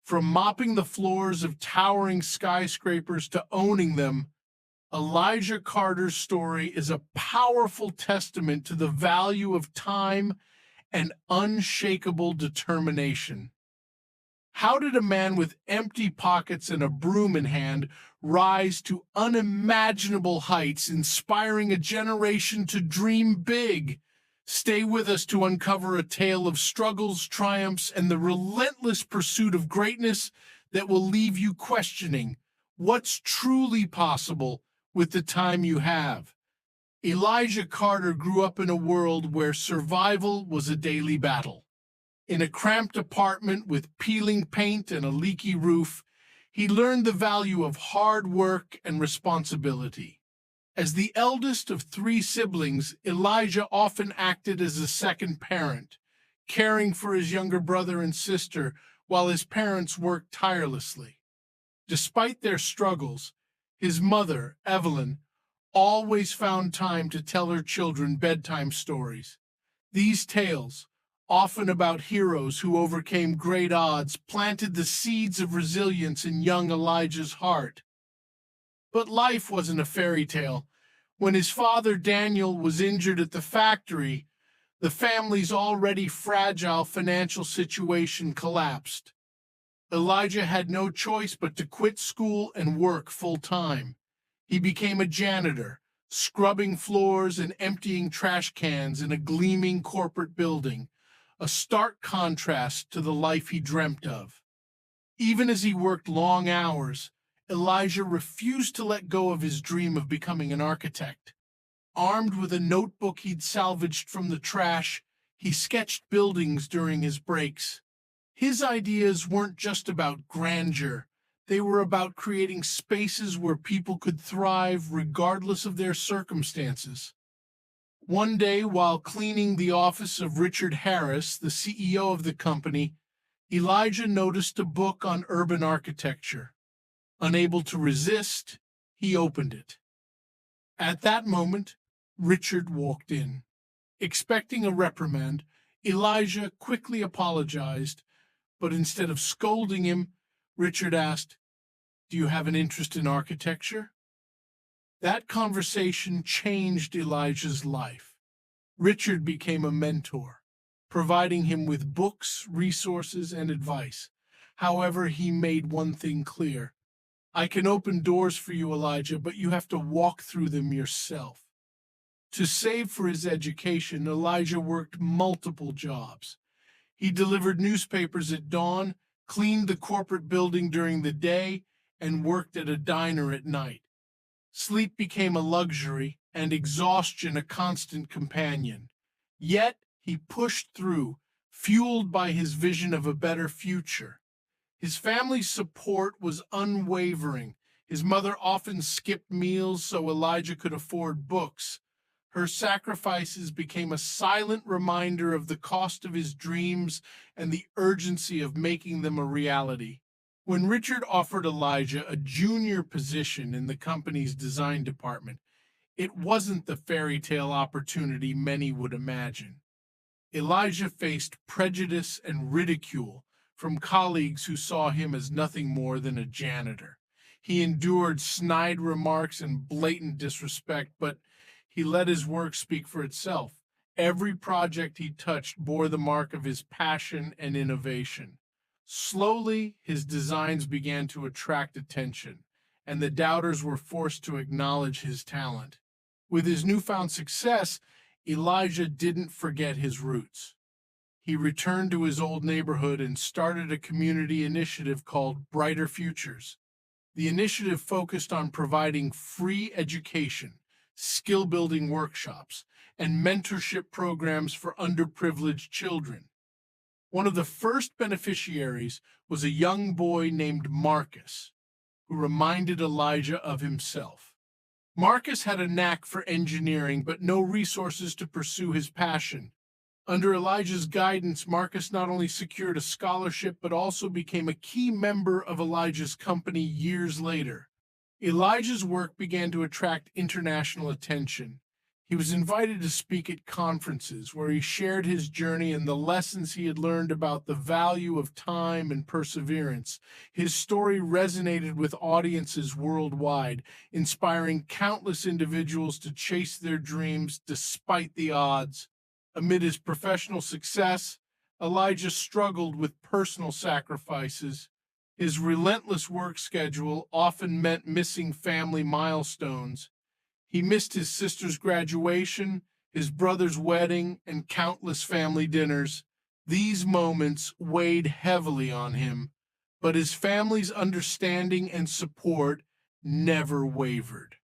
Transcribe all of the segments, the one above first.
From mopping the floors of towering skyscrapers to owning them, Elijah Carter's story is a powerful testament to the value of time and unshakable determination. How did a man with empty pockets and a broom in hand rise to unimaginable heights, inspiring a generation to dream big? Stay with us to uncover a tale of struggles, triumphs, and the relentless pursuit of greatness that will leave you questioning what's truly possible with the time you have. Elijah Carter grew up in a world where survival was a daily battle. In a cramped apartment with peeling paint and a leaky roof, he learned the value of hard work and responsibility. As the eldest of three siblings, Elijah often acted as a second parent, caring for his younger brother and sister while his parents worked tirelessly. Despite their struggles, his mother, Evelyn, always found time to tell her children bedtime stories. These tales, often about heroes who overcame great odds, planted the seeds of resilience in young Elijah's heart. But life wasn't a fairy tale. When his father Daniel was injured at the factory, the family's already fragile financial situation collapsed. Elijah had no choice but to quit school and work full-time. He became a janitor, scrubbing floors and emptying trash cans in a gleaming corporate building, a stark contrast to the life he dreamt of. Even as he worked long hours, Elijah refused to let go of his dream of becoming an architect. Armed with a notebook he'd salvaged from the trash, he sketched buildings during his breaks. His ideas weren't just about grandeur. They were about creating spaces where people could thrive regardless of their circumstances. One day, while cleaning the office of Richard Harris, the CEO of the company, Elijah noticed a book on urban architecture. Unable to resist, he opened it. At that moment, Richard walked in. Expecting a reprimand, Elijah quickly apologized, but instead of scolding him, Richard asked, "Do you have an interest in architecture?" That conversation changed Elijah's life. Richard became a mentor, providing him with books, resources, and advice. However, he made one thing clear. "I can open doors for you, Elijah, but you have to walk through them yourself." To save for his education, Elijah worked multiple jobs. He delivered newspapers at dawn, cleaned the corporate building during the day, and worked at a diner at night. Sleep became a luxury and exhaustion a constant companion. Yet he pushed through, fueled by his vision of a better future. His family's support was unwavering. His mother often skipped meals so Elijah could afford books. Her sacrifices became a silent reminder of the cost of his dreams and the urgency of making them a reality. When Richard offered Elijah a junior position in the company's design department, it wasn't the fairy tale opportunity many would imagine. Elijah faced prejudice and ridicule from colleagues who saw him as nothing more than a janitor. He endured snide remarks and blatant disrespect, but he let his work speak for itself. Every project he touched bore the mark of his passion and innovation. Slowly, his designs began to attract attention, and the doubters were forced to acknowledge his talent. With his newfound success, Elijah didn't forget his roots. He returned to his old neighborhood and started a community initiative called Brighter Futures. The initiative focused on providing free education, skill-building workshops, and mentorship programs for underprivileged children. One of the first beneficiaries was a young boy named Marcus, who reminded Elijah of himself. Marcus had a knack for engineering, but no resources to pursue his passion. Under Elijah's guidance, Marcus not only secured a scholarship, but also became a key member of Elijah's company years later. Elijah's work began to attract international attention. He He was invited to speak at conferences where he shared his journey and the lessons he had learned about the value of time and perseverance. His story resonated with audiences worldwide, inspiring countless individuals to chase their dreams despite the odds. Amid his professional success, Elijah struggled with personal sacrifices. His relentless work schedule often meant missing family milestones. He missed his sister's graduation, his brother's wedding, and countless family dinners. These moments weighed heavily on him, but his family's understanding and support never wavered.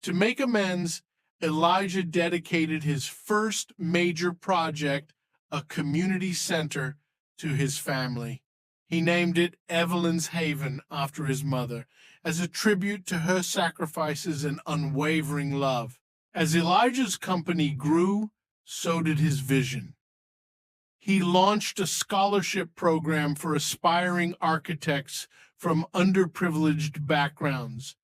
To make amends, Elijah dedicated his first major project, a community center, to his family. He named it Evelyn's Haven after his mother, as a tribute to her sacrifices and unwavering love. As Elijah's company grew, so did his vision. He launched a scholarship program for aspiring architects from underprivileged backgrounds,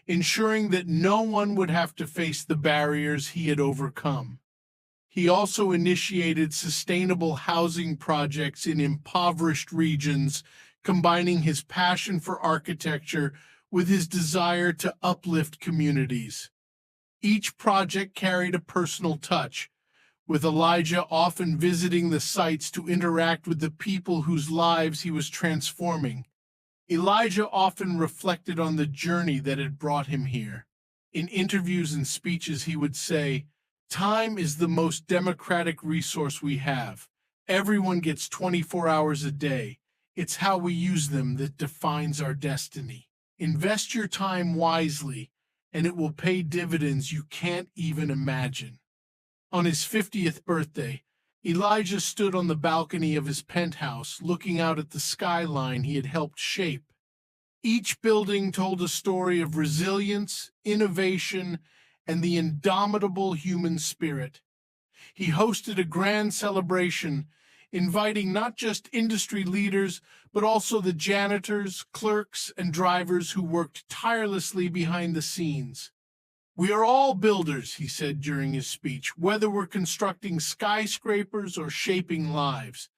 ensuring that no one would have to face the barriers he had overcome. He also initiated sustainable housing projects in impoverished regions, combining his passion for architecture with his desire to uplift communities. Each project carried a personal touch, with Elijah often visiting the sites to interact with the people whose lives he was transforming. Elijah often reflected on the journey that had brought him here. In interviews and speeches, he would say, "Time is the most democratic resource we have. Everyone gets 24 hours a day. It's how we use them that defines our destiny. Invest your time wisely, and it will pay dividends you can't even imagine." On his 50th birthday, Elijah stood on the balcony of his penthouse, looking out at the skyline he had helped shape. Each building told a story of resilience, innovation, and the indomitable human spirit. He hosted a grand celebration, inviting not just industry leaders, but also the janitors, clerks, and drivers who worked tirelessly behind the scenes. "We are all builders," he said during his speech, "whether we're constructing skyscrapers or shaping lives.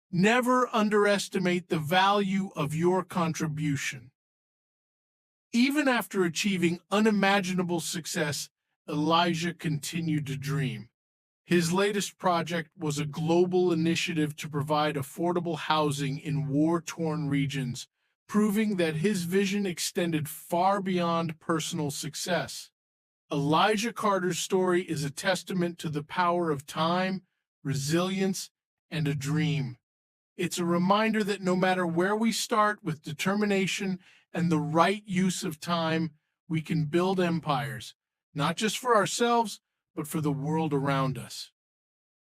Never underestimate the value of your contribution." Even after achieving unimaginable success, Elijah continued to dream. His latest project was a global initiative to provide affordable housing in war-torn regions, proving that his vision extended far beyond personal success. Elijah Carter's story is a testament to the power of time, resilience, and a dream. It's a reminder that no matter where we start, with determination and the right use of time, we can build empires, not just for ourselves, but for the world around us.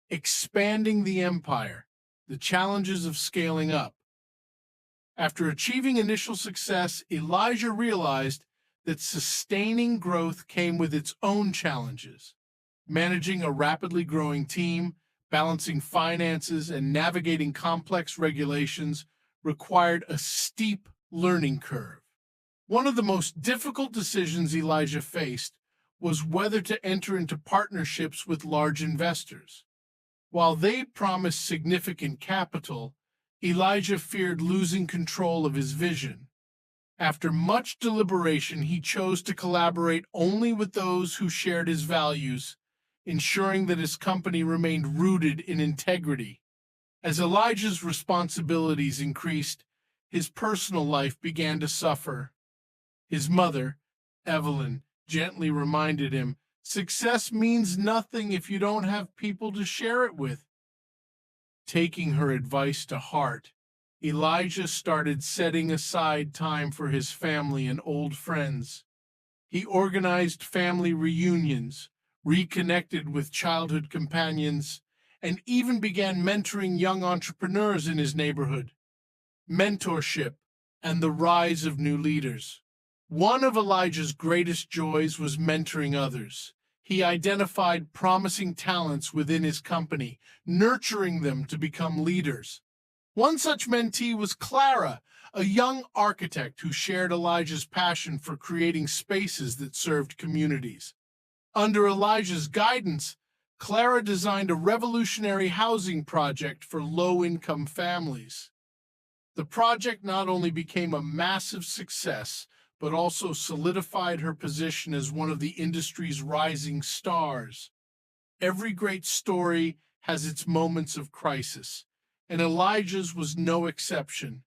Expanding the empire, the challenges of scaling up. After achieving initial success, Elijah realized that sustaining growth came with its own challenges. Managing a rapidly growing team, balancing finances, and navigating complex regulations required a steep learning curve. One of the most difficult decisions Elijah faced was whether to enter into partnerships with large investors. While they promised significant capital, Elijah feared losing control of his vision. After much deliberation, he chose to collaborate only with those who shared his values, ensuring that his company remained rooted in integrity. As Elijah's responsibilities increased, his personal life began to suffer. His mother, Evelyn, gently reminded him, "Success means nothing if you don't have people to share it with." Taking her advice to heart, Elijah started setting aside time for his family and old friends. He organized family reunions, reconnected with childhood companions, and even began mentoring young entrepreneurs in his neighborhood. Mentorship and the rise of new leaders. One of Elijah's greatest joys was mentoring others. He identified promising talents within his company, nurturing them to become leaders. One such mentee was Clara, a young architect who shared Elijah's passion for creating spaces that served communities. Under Elijah's guidance, Clara designed a revolutionary housing project for low-income families. The project not only became a massive success, but also solidified her position as one of the industry's rising stars. Every great story has its moments of crisis, and Elijah's was no exception.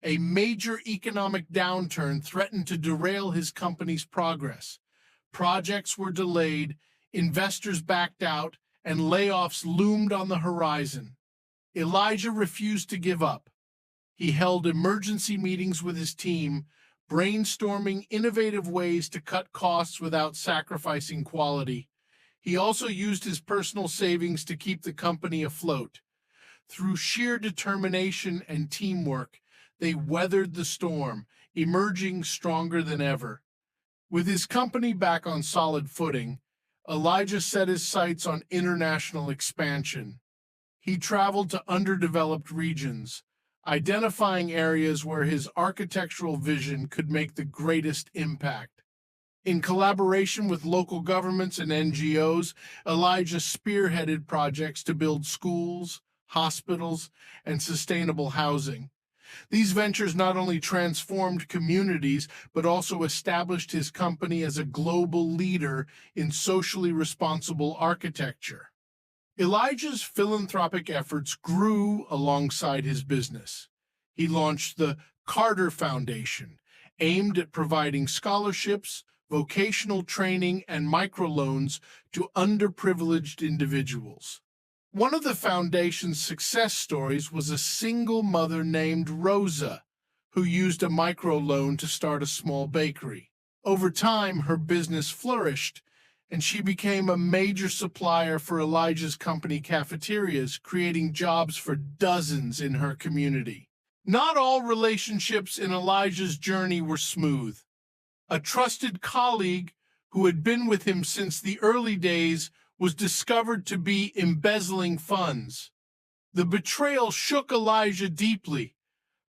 A major economic downturn threatened to derail his company's progress. Projects were delayed, investors backed out, and layoffs loomed on the horizon. Elijah refused to give up. He held emergency meetings with his team, brainstorming innovative ways to cut costs without sacrificing quality. He also used his personal savings to keep the company afloat. Through sheer determination and teamwork, they weathered the storm, emerging stronger than ever. With his company back on solid footing, Elijah set his sights on international expansion. He traveled to underdeveloped regions, identifying areas where his architectural vision could make the greatest impact. In collaboration with local governments and NGOs, Elijah spearheaded projects to build schools, hospitals, and sustainable housing. These ventures not only transformed communities, but also established his company as a global leader in socially responsible architecture. Elijah's philanthropic efforts grew alongside his business. He launched the Carter Foundation, aimed at providing scholarships, vocational training, and microloans to underprivileged individuals. One of the foundation's success stories was a single mother named Rosa, who used a microloan to start a small bakery. Over time, her business flourished, and she became a major supplier for Elijah's company cafeterias, creating jobs for dozens in her community. Not all relationships in Elijah's journey were smooth. A trusted colleague who had been with him since the early days was discovered to be embezzling funds. The betrayal shook Elijah deeply,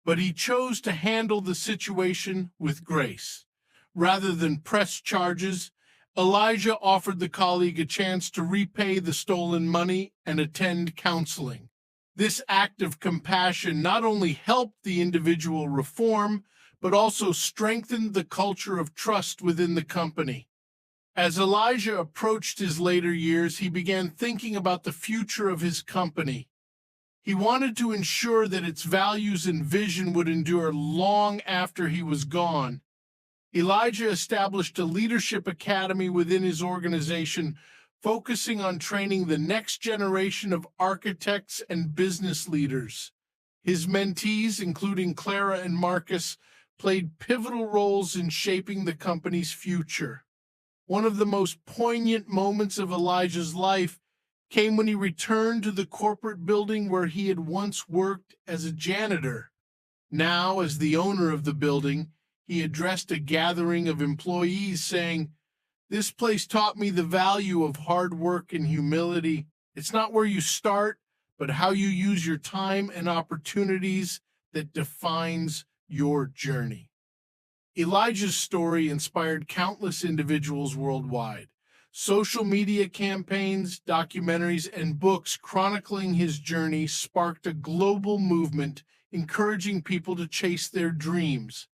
but he chose to handle the situation with grace. Rather than press charges, Elijah offered the colleague a chance to repay the stolen money and attend counseling. This act of compassion not only helped the individual reform, but also strengthened the culture of trust within the company. As Elijah approached his later years, he began thinking about the future of his company. He wanted to ensure that its values and vision would endure long after he was gone. Elijah established a leadership academy within his organization, focusing on training the next generation of architects and business leaders. His mentees, including Clara and Marcus, played pivotal roles in shaping the company's future. One of the most poignant moments of Elijah's life came when he returned to the corporate building where he had once worked as a janitor. Now, as the owner of the building, he addressed a gathering of employees saying, "This place taught me the value of hard work and humility. It's not where you start, but how you use your time and opportunities that defines your journey." Elijah's story inspired countless individuals worldwide. Social media campaigns, documentaries, and books chronicling his journey sparked a global movement encouraging people to chase their dreams.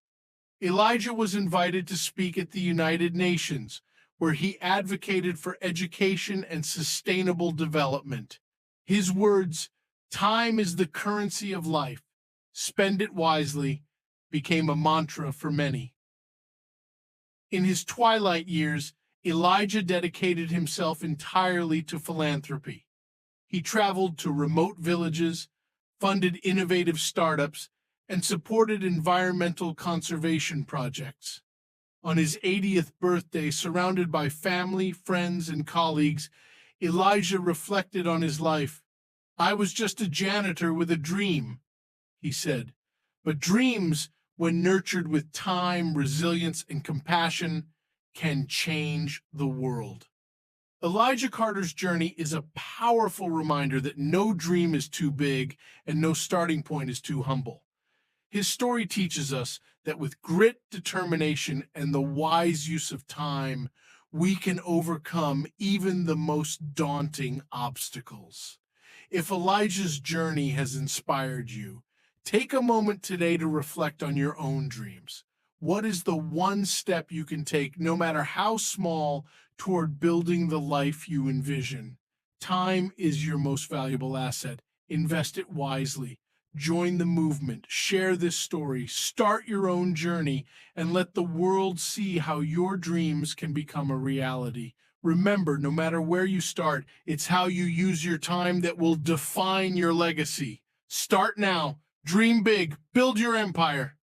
Elijah was invited to speak at the United Nations, where he advocated for education and sustainable development. His words, "Time is the currency of life. Spend it wisely," became a mantra for many. In his twilight years, Elijah dedicated himself entirely to philanthropy. He traveled to remote villages, funded innovative startups, and supported environmental conservation projects. On his 80th birthday, surrounded by family, friends, and colleagues, Elijah reflected on his life. "I was just a janitor with a dream," he said. But dreams, when nurtured with time, resilience, and compassion, can change the world. Elijah Carter's journey is a powerful reminder that no dream is too big and no starting point is too humble. His story teaches us that with grit, determination, and the wise use of time, we can overcome even the most daunting obstacles. If Elijah's journey has inspired you, take a moment today to reflect on your own dreams. What is the one step you can take, no matter how small, toward building the life you envision? Time is your most valuable asset. Invest it wisely. Join the movement, share this story, start your own journey, and let the world see how your dreams can become a reality. Remember, no matter where you start, it's how you use your time that will define your legacy. Start now, dream big, build your empire.